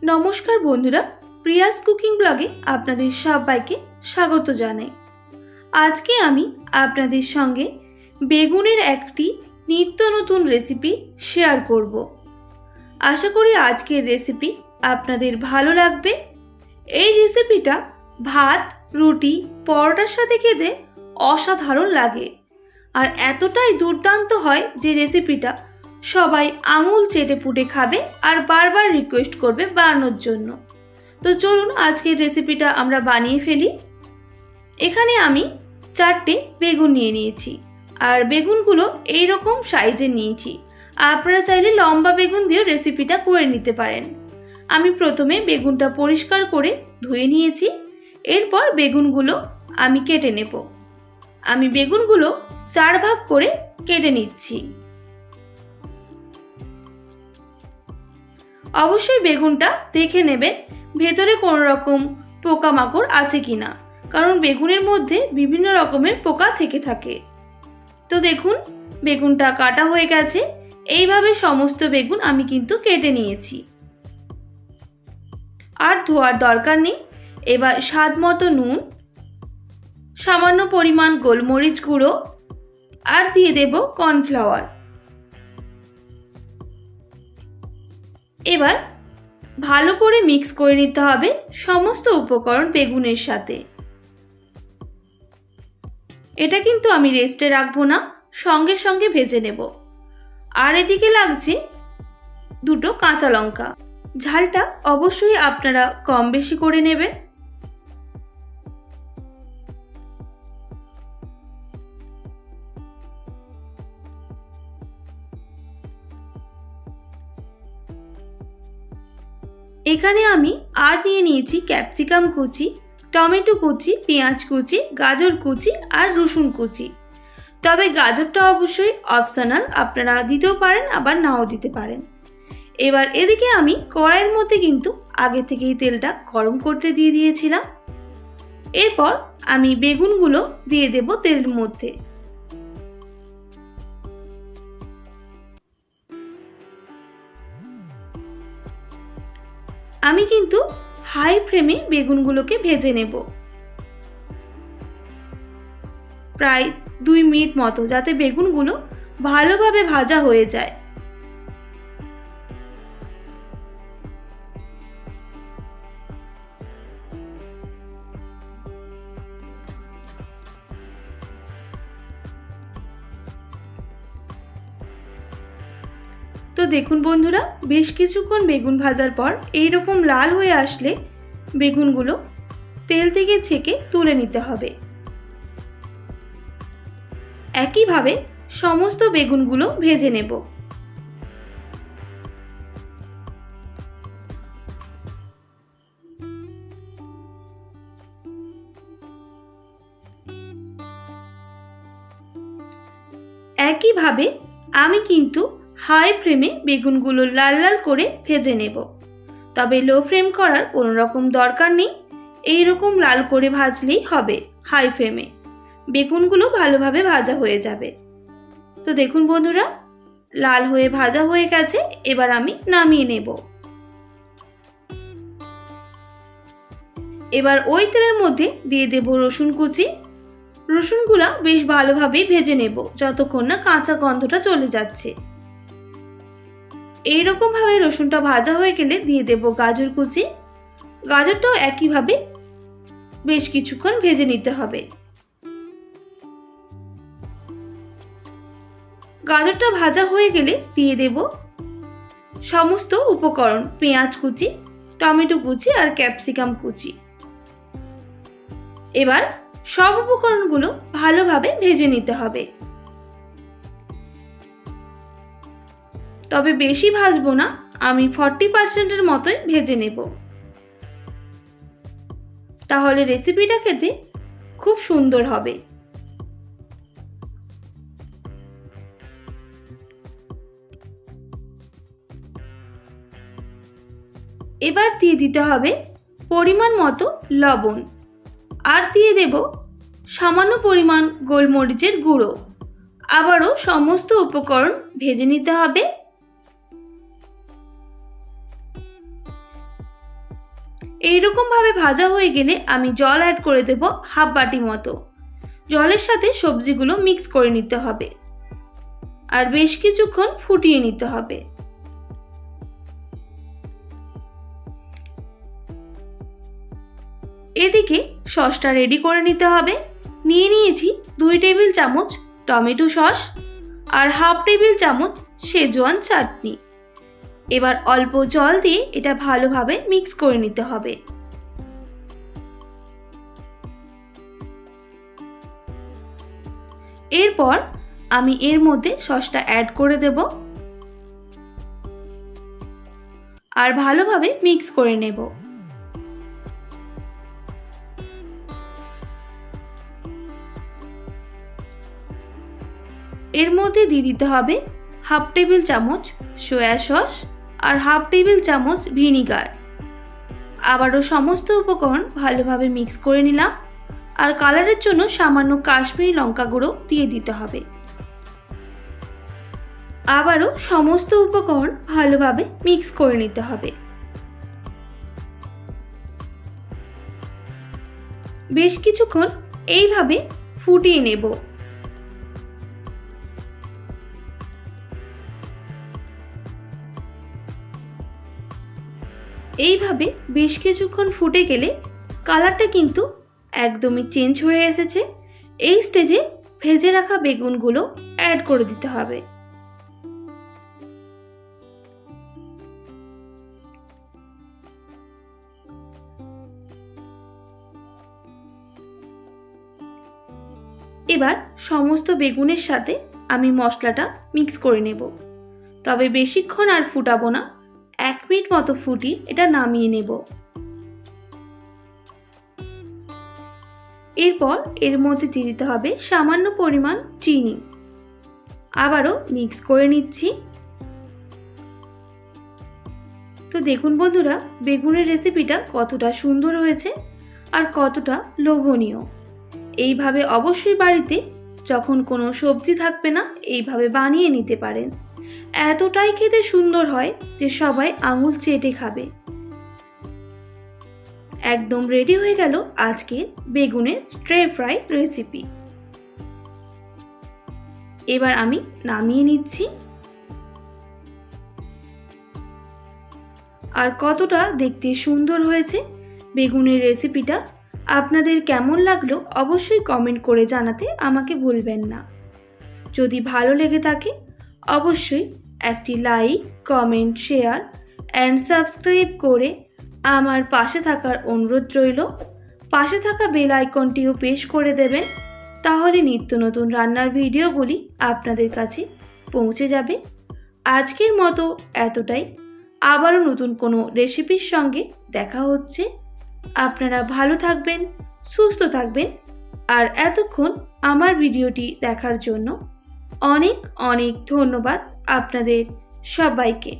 নমস্কার বন্ধুরা, Prius cooking ব্লগে আপনাদের সবাইকে স্বাগত জানাই। আজকে আমি আপনাদের সঙ্গে বেগুনের একটি নিত্য নতুন রেসিপি শেয়ার করব। আশা করি আজকের রেসিপি আপনাদের ভালো লাগবে। এই রেসিপিটা ভাত, রুটি, পরোটার সাথে খেতে অসাধারণ লাগে আর এতটাই দুর্দান্ত হয় যে রেসিপিটা সবাই আঙুল চেটে পুটে খাবে আর বারবার রিকোয়েস্ট করবে বানানোর জন্য। তো চলুন আজকের রেসিপিটা আমরা বানিয়ে ফেলি। এখানে আমি 4টে বেগুন নিয়ে নিয়েছি আর বেগুনগুলো এইরকম সাইজে নিয়েছি। আপনারা চাইলে লম্বা বেগুন দিয়েও রেসিপিটা করে নিতে পারেন। আমি প্রথমে বেগুনটা পরিষ্কার করে ধুয়ে নিয়েছি। এরপর বেগুনগুলো আমি কেটে নেব। আমি বেগুনগুলো 4 ভাগ করে কেটে নিচ্ছি। অবশ্যই বেগুনটা দেখে নেবেন ভেতরে কোনো রকম পোকামাকড় আছে কিনা, কারণ বেগুনের মধ্যে বিভিন্ন রকমের পোকা থেকে থাকে। তো দেখুন বেগুনটা কাটা হয়ে গেছে। এইভাবে সমস্ত বেগুন আমি কিন্তু কেটে নিয়েছি। আর ধোয়ার দরকার নেই। এবার স্বাদ মতো নুন, সামান্য পরিমাণ গোলমরিচ গুঁড়ো আর দিয়ে দেব কর্নফ্লাওয়ার। এবার ভালো করে মিক্স করে নিতে হবে সমস্ত উপকরণ বেগুনের সাথে। এটা কিন্তু আমি রেস্টে রাখবো না, সঙ্গে সঙ্গে ভেজে নেব। আর এদিকে লাগছে 2টো কাঁচা লঙ্কা। ঝালটা অবশ্যই আপনারা কম বেশি করে নেবেন। এখানে আমি আর নিয়ে নিয়েছি ক্যাপসিকাম কুচি, টমেটো কুচি, পেঁয়াজ কুচি, গাজর কুচি আর রসুন কুচি। তবে গাজরটা অবশ্যই অপশনাল, আপনারা দিতেও পারেন আবার নাও দিতে পারেন। এবার এদিকে আমি কড়াইয়ের মধ্যে কিন্তু আগে থেকেই তেলটা গরম করতে দিয়ে দিয়েছিলাম। এরপর আমি বেগুনগুলো দিয়ে দেব তেলের মধ্যে। আমি কিন্তু হাই ফ্লেমে বেগুনগুলোকে ভেজে নেব প্রায় 2 মিনিট মতো, যাতে বেগুনগুলো ভালোভাবে ভাজা হয়ে যায়। তো দেখুন বন্ধুরা, বেশ কিছুক্ষণ বেগুন ভাজার পর এইরকম লাল হয়ে আসলে বেগুনগুলো তেল থেকে ছেঁকে তুলে নিতে হবে। একইভাবে সমস্ত বেগুনগুলো ভেজে নেব। একইভাবে আমি কিন্তু হাই ফ্লেমে বেগুনগুলো লাল লাল করে ভেজে নেব। তবে লো ফ্লেম করার কোনো রকম দরকার নেই, এই রকম লাল করে ভাজলেই হবে। হাই ফ্লেমে বেগুনগুলো ভালোভাবে ভাজা হয়ে যাবে। তো দেখুন বন্ধুরা, লাল হয়ে ভাজা হয়ে গেছে। এবার আমি নামিয়ে নেব। এবার ওই তেলের মধ্যে দিয়ে দেব রসুন কুচি। রসুনগুলা বেশ ভালোভাবে ভেজে নেব যতক্ষণ না কাঁচা গন্ধটা চলে যাচ্ছে। এইরকম ভাবে রসুনটা ভাজা হয়ে গেলে দিয়ে দেব গাজর কুচি। গাজরটাও একইভাবে বেশ কিছুক্ষণ ভেজে নিতে হবে। গাজরটা ভাজা হয়ে গেলে দিয়ে দেব সমস্ত উপকরণ, পেঁয়াজ কুচি, টমেটো কুচি আর ক্যাপসিকাম কুচি। এবার সব উপকরণগুলো ভালোভাবে ভেজে নিতে হবে। তবে বেশি ভাজবো না, আমি 40%-এর মতোই ভেজে নেব। তাহলে রেসিপিটা খেতে খুব সুন্দর হবে। এবার দিয়ে দিতে হবে পরিমাণ মতো লবণ আর দিয়ে দেব সামান্য পরিমাণ গোলমরিচের গুঁড়ো। আবারও সমস্ত উপকরণ ভেজে নিতে হবে। এইরকম ভাবে ভাজা হয়ে গেলে আমি জল অ্যাড করে দেব হাফ বাটি মতো। জলের সাথে সবজিগুলো মিক্স করে নিতে হবে আর বেশ কিছুক্ষণ ফুটিয়ে নিতে হবে। এদিকে সসটা রেডি করে নিতে হবে। নিয়ে নিয়েছি 2 টেবিল চামচ টমেটো সস আর হাফ টেবিল চামচ শেজওয়ান চাটনি। এবার অল্প জল দিয়ে এটা ভালোভাবে মিক্স করে নিতে হবে। এরপর আমি এর মধ্যে সসটা অ্যাড করে দেব আর ভালোভাবে মিক্স করে নেব। এর মধ্যে দিয়ে দিতে হবে হাফ টেবিল চামচ সয়া সস আর হাফ টেবিল চামচ ভিনিগার। আবারও সমস্ত উপকরণ ভালোভাবে মিক্স করে নিলাম আর কালারের জন্য সামান্য কাশ্মীরি লঙ্কা গুঁড়ো দিয়ে দিতে হবে। আবারও সমস্ত উপকরণ ভালোভাবে মিক্স করে নিতে হবে। বেশ কিছুক্ষণ এইভাবে ফুটিয়ে নেব। এইভাবে বেশ কিছুক্ষণ ফুটে গেলে কালারটা কিন্তু একদমই চেঞ্জ হয়ে এসেছে। এই স্টেজে ভেজে রাখা বেগুনগুলো অ্যাড করে দিতে হবে। এবার সমস্ত বেগুনের সাথে আমি মশলাটা মিক্স করে নেব। তবে বেশিক্ষণ আর ফুটাবো না, 1 মিনিট মতো ফুটিয়ে এটা নামিয়ে নেব। এরপর এর মধ্যে দিয়ে দিতে হবে সামান্য পরিমাণ চিনি। আবারও মিক্স করে নিচ্ছি। তো দেখুন বন্ধুরা, বেগুনের রেসিপিটা কতটা সুন্দর হয়েছে আর কতটা লোভনীয়। এইভাবে অবশ্যই বাড়িতে যখন কোনো সবজি থাকবে না এইভাবে বানিয়ে নিতে পারেন। এতটাই খেতে সুন্দর হয় যে সবাই আঙুল চেটে খাবে। একদম রেডি হয়ে গেল আজকের বেগুনের স্টির ফ্রাই রেসিপি। এবার আমি নামিয়ে নিচ্ছি। আর কতটা দেখতে সুন্দর হয়েছে বেগুনের রেসিপিটা। আপনাদের কেমন লাগলো অবশ্যই কমেন্ট করে জানাতে আমাকে ভুলবেন না। যদি ভালো লেগে থাকে অবশ্যই একটি like, comment, share and subscribe করে আমার পাশে থাকার অনুরোধ রইল। পাশে থাকা বেল আইকনটিও প্রেস করে দেবেন, তাহলে নিত্য নতুন রান্নার ভিডিওগুলি আপনাদের কাছে পৌঁছে যাবে। আজকের মতো এতটাই। আবারও নতুন কোনো রেসিপির সঙ্গে দেখা হচ্ছে। আপনারা ভালো থাকবেন, সুস্থ থাকবেন আর এতক্ষণ আমার ভিডিওটি দেখার জন্য অনেক অনেক ধন্যবাদ আপনাদের সবাইকে।